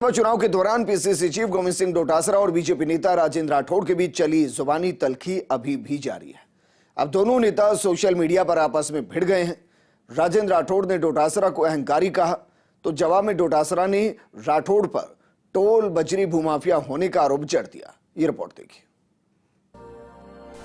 चुनाव के दौरान पीसीसी चीफ गोविंद सिंह डोटासरा और बीजेपी नेता राजेंद्र राठौड़ के बीच चली जुबानी तल्खी अभी भी जारी है। अब दोनों नेता सोशल मीडिया पर आपस में भिड़ गए हैं। राजेंद्र राठौड़ ने डोटासरा को अहंकारी कहा तो जवाब में डोटासरा ने राठौड़ पर टोल बजरी भूमाफिया होने का आरोप जड़ दिया। ये रिपोर्ट देखिए।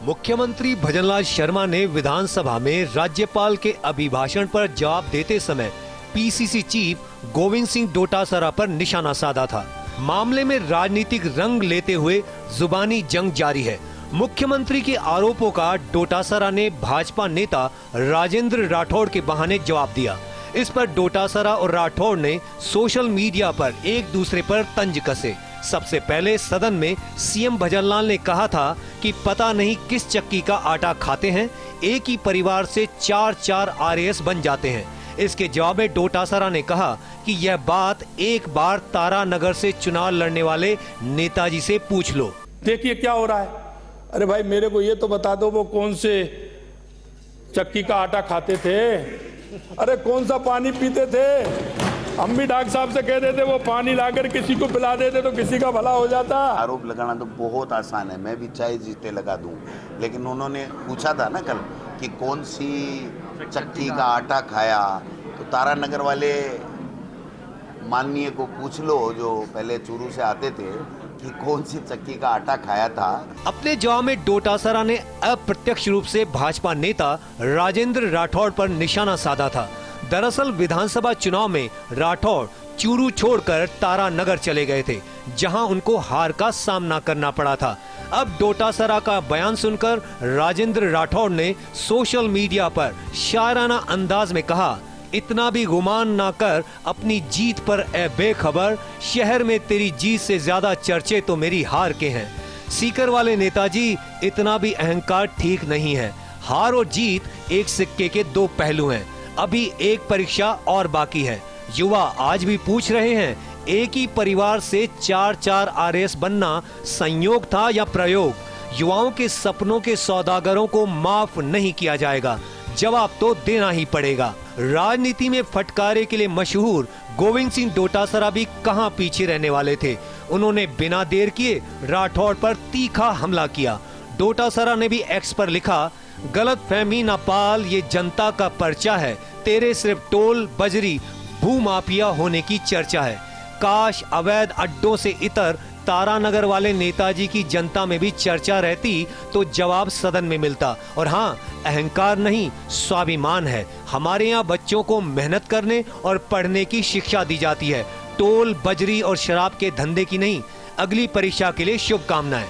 मुख्यमंत्री भजनलाल शर्मा ने विधानसभा में राज्यपाल के अभिभाषण पर जवाब देते समय पीसीसी चीफ गोविंद सिंह डोटासरा पर निशाना साधा था। मामले में राजनीतिक रंग लेते हुए जुबानी जंग जारी है। मुख्यमंत्री के आरोपों का डोटासरा ने भाजपा नेता राजेंद्र राठौड़ के बहाने जवाब दिया। इस पर डोटासरा और राठौड़ ने सोशल मीडिया पर एक दूसरे पर तंज कसे। सबसे पहले सदन में सीएम भजनलाल ने कहा था कि पता नहीं किस चक्की का आटा खाते हैं, एक ही परिवार से 4-4 आरएएस बन जाते हैं। इसके जवाब में डोटासरा ने कहा कि यह बात एक बार तारानगर से चुनाव लड़ने वाले नेताजी से पूछ लो। देखिए क्या हो रहा है। अरे भाई मेरे को ये तो बता दो वो कौन से चक्की का आटा खाते थे, अरे कौन सा पानी पीते थे। हम भी डॉक्टर साहब से कह देते वो पानी लाकर किसी को पिला देते तो किसी का भला हो जाता। आरोप लगाना तो बहुत आसान है, मैं भी चाहे जीते लगा दूं, लेकिन उन्होंने पूछा था ना कल कि कौन सी चक्की का आटा खाया, तो तारानगर वाले माननीय को पूछ लो जो पहले चूरू से आते थे कि कौन सी चक्की का आटा खाया था। अपने जवाब में डोटासरा ने अप्रत्यक्ष रूप से भाजपा नेता राजेंद्र राठौड़ पर निशाना साधा था। दरअसल विधानसभा चुनाव में राठौड़ चूरू छोड़कर तारानगर चले गए थे, जहां उनको हार का सामना करना पड़ा था। अब डोटासरा का बयान सुनकर राजेंद्र राठौड़ ने सोशल मीडिया पर शायराना अंदाज में कहा, इतना भी गुमान ना कर अपनी जीत पर ए बेखबर, शहर में तेरी जीत से ज्यादा चर्चे तो मेरी हार के हैं। सीकर वाले नेताजी, इतना भी अहंकार ठीक नहीं है। हार और जीत एक सिक्के के दो पहलू हैं। अभी एक परीक्षा और बाकी है। युवा आज भी पूछ रहे हैं, एक ही परिवार से 4-4 आरएएस बनना संयोग था या प्रयोग। युवाओं के सपनों के सौदागरों को माफ नहीं किया जाएगा, जवाब तो देना ही पड़ेगा। राजनीति में फटकारे के लिए मशहूर गोविंद सिंह डोटासरा भी कहां पीछे रहने वाले थे। उन्होंने बिना देर किए राठौड़ पर तीखा हमला किया। डोटासरा ने भी एक्स पर लिखा, गलत फहमी ना पाल, ये जनता का पर्चा है, तेरे सिर्फ टोल बजरी भूमाफिया होने की चर्चा है। काश अवैध अड्डों से इतर तारानगर वाले नेताजी की जनता में भी चर्चा रहती तो जवाब सदन में मिलता। और हाँ, अहंकार नहीं, स्वाभिमान है। हमारे यहाँ बच्चों को मेहनत करने और पढ़ने की शिक्षा दी जाती है, टोल बजरी और शराब के धंधे की नहीं। अगली परीक्षा के लिए शुभकामनाएं।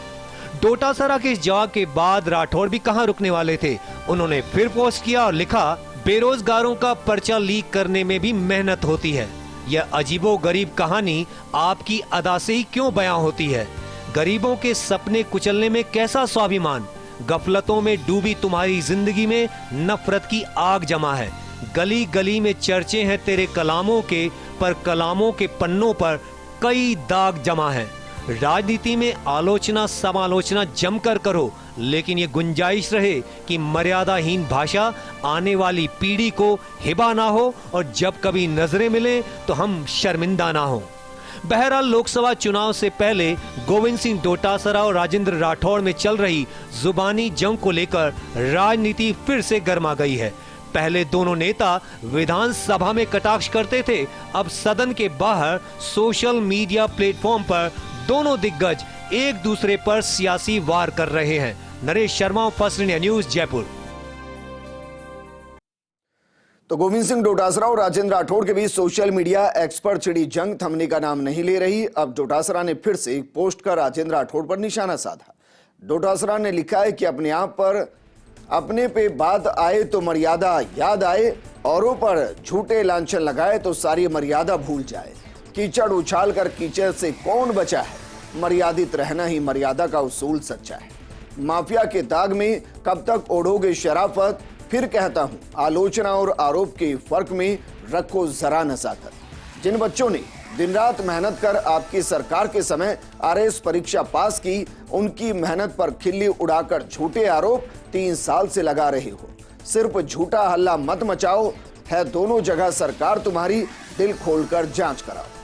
डोटासरा के इस जवाब के बाद राठौड़ भी कहां रुकने वाले थे। उन्होंने फिर पोस्ट किया और लिखा, बेरोजगारों का पर्चा लीक करने में भी मेहनत होती है। यह अजीबो गरीब कहानी आपकी अदा से ही क्यों बयां होती है। गरीबों के सपने कुचलने में कैसा स्वाभिमान। गफलतों में डूबी तुम्हारी जिंदगी में नफरत की आग जमा है। गली गली में चर्चे हैं तेरे कलामों के, पर कलामों के पन्नों पर कई दाग जमा है। राजनीति में आलोचना समालोचना जमकर करो, लेकिन ये गुंजाइश रहे कि मर्यादाहीन भाषा आने वाली पीढ़ी को हिबा ना हो और जब कभी नजरें मिले तो हम शर्मिंदा ना हो। बहरहाल लोकसभा चुनाव से पहले गोविंद सिंह डोटासरा और राजेंद्र राठौड़ में चल रही जुबानी जंग को लेकर राजनीति फिर से गर्मा गई है। पहले दोनों नेता विधानसभा में कटाक्ष करते थे, अब सदन के बाहर सोशल मीडिया प्लेटफॉर्म पर दोनों दिग्गज एक दूसरे पर सियासी वार कर रहे हैं। Naresh Sharma, first India news, Jaipur. तो गोविंद सिंह डोटासरा और राजेंद्र राठौड़ के बीच सोशल मीडिया एक्स पर छिड़ी जंग थमने का नाम नहीं ले रही। अब डोटासरा ने फिर से एक पोस्ट कर राजेंद्र राठौड़ पर निशाना साधा। डोटासरा ने लिखा है कि अपने आप पर अपने पे बात आए तो मर्यादा याद आए, औरों पर झूठे लांछन लगाए तो सारी मर्यादा भूल जाए। कीचड़ उछाल कर कीचड़ से कौन बचा है, मर्यादित रहना ही मर्यादा का उसूल सच्चा है। माफिया के दाग में कब तक ओढ़ोगे शराफत, फिर कहता हूं आलोचना और आरोप के फर्क में रखो जरा नजाकत। जिन बच्चों ने दिन रात मेहनत कर आपकी सरकार के समय आरएएस परीक्षा पास की, उनकी मेहनत पर खिल्ली उड़ाकर झूठे आरोप 3 साल से लगा रहे हो। सिर्फ झूठा हल्ला मत मचाओ, है दोनों जगह सरकार तुम्हारी, दिल खोलकर जांच कराओ।